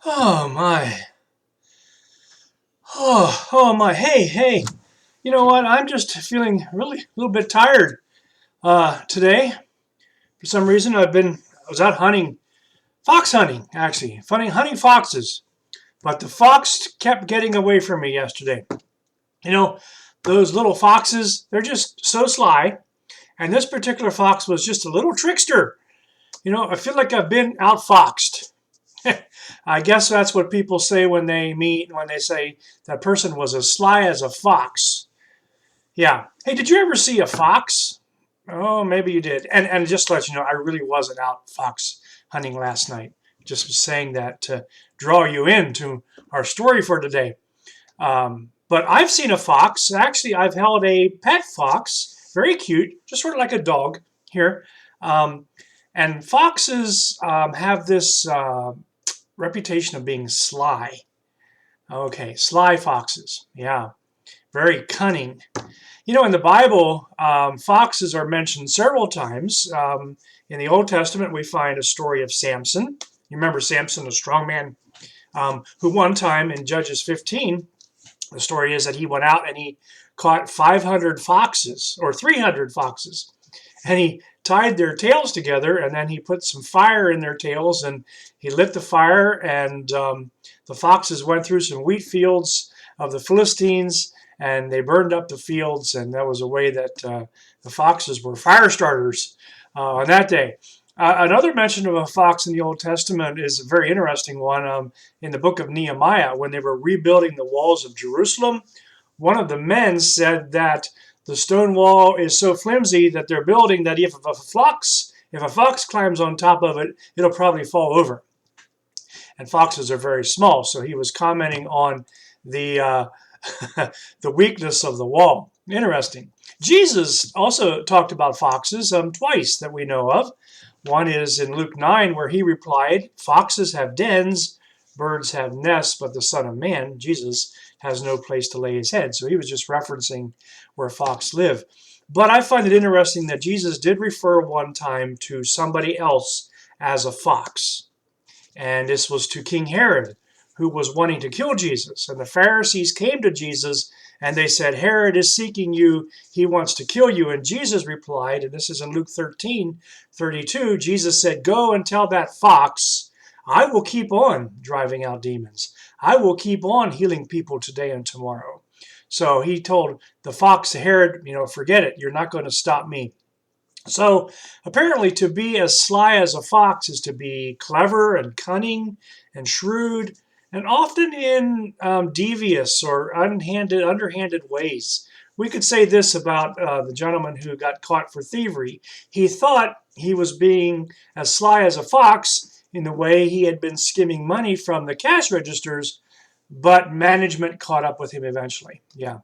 Oh my. Oh my. Hey. You know what? I'm just feeling really a little bit tired today. For some reason, I was out hunting, fox hunting actually, hunting foxes. But the fox kept getting away from me yesterday. You know, those little foxes, they're just so sly. And this particular fox was just a little trickster. I feel like I've been outfoxed. I guess that's what people say when they say that person was as sly as a fox. Yeah. Hey, did you ever see a fox? Oh, maybe you did. And just to let you know, I really wasn't out fox hunting last night. Just was saying that to draw you into our story for today. But I've seen a fox. Actually, I've held a pet fox, very cute, just sort of like a dog here. Um, and foxes have this reputation of being sly. Okay, sly foxes. Yeah, very cunning. In the Bible, foxes are mentioned several times. In the Old Testament, we find a story of Samson. You remember Samson, a strong man, who one time in Judges 15, the story is that he went out and he caught 500 foxes or 300 foxes. And he tied their tails together, and then he put some fire in their tails, and he lit the fire, and the foxes went through some wheat fields of the Philistines, and they burned up the fields, and that was a way that the foxes were fire starters on that day. Another mention of a fox in the Old Testament is a very interesting one in the book of Nehemiah. When they were rebuilding the walls of Jerusalem, one of the men said that the stone wall is so flimsy that they're building that if a fox climbs on top of it, it'll probably fall over. And foxes are very small, so he was commenting on the the weakness of the wall. Interesting. Jesus also talked about foxes twice that we know of. One is in Luke 9, where he replied, "Foxes have dens, birds have nests, but the Son of Man," Jesus, "has no place to lay his head." So he was just referencing where foxes live. But I find it interesting that Jesus did refer one time to somebody else as a fox. And this was to King Herod, who was wanting to kill Jesus. And the Pharisees came to Jesus and they said, "Herod is seeking you. He wants to kill you." And Jesus replied, and this is in Luke 13:32, Jesus said, "Go and tell that fox, I will keep on driving out demons. I will keep on healing people today and tomorrow." So he told the fox to Herod, "Forget it. You're not going to stop me." So apparently to be as sly as a fox is to be clever and cunning and shrewd, and often in devious or underhanded ways. We could say this about the gentleman who got caught for thievery. He thought he was being as sly as a fox in the way he had been skimming money from the cash registers, but management caught up with him eventually. Yeah.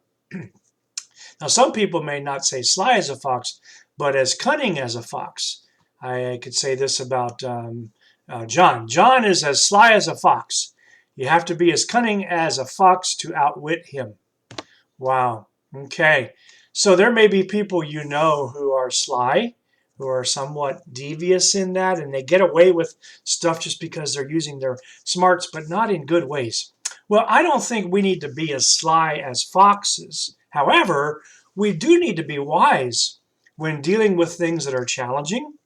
Now, some people may not say sly as a fox, but as cunning as a fox. I could say this about John. John is as sly as a fox. You have to be as cunning as a fox to outwit him. Wow. Okay. So there may be people who are sly, who are somewhat devious in that, and they get away with stuff just because they're using their smarts, but not in good ways. Well, I don't think we need to be as sly as foxes. However, we do need to be wise when dealing with things that are challenging,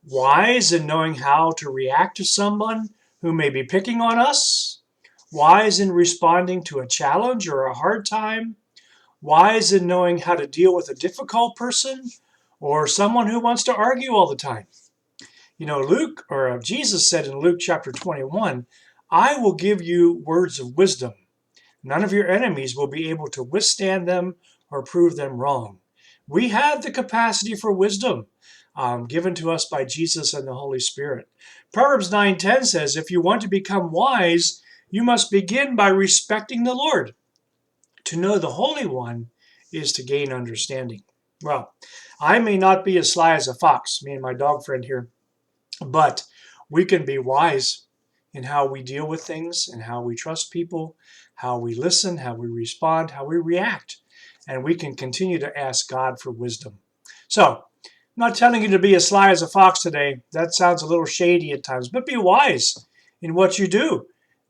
wise in knowing how to react to someone who may be picking on us, wise in responding to a challenge or a hard time, wise in knowing how to deal with a difficult person or someone who wants to argue all the time. Jesus said in Luke chapter 21, "I will give you words of wisdom. None of your enemies will be able to withstand them or prove them wrong." We have the capacity for wisdom given to us by Jesus and the Holy Spirit. Proverbs 9:10 says, "If you want to become wise, you must begin by respecting the Lord. To know the Holy One is to gain understanding." Well, I may not be as sly as a fox, me and my dog friend here, but we can be wise in how we deal with things and how we trust people, how we listen, how we respond, how we react. And we can continue to ask God for wisdom. So, I'm not telling you to be as sly as a fox today. That sounds a little shady at times, but be wise in what you do.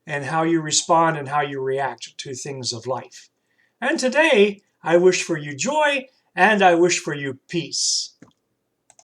and how you respond and how you react to things of life. And today, I wish for you joy and I wish for you peace.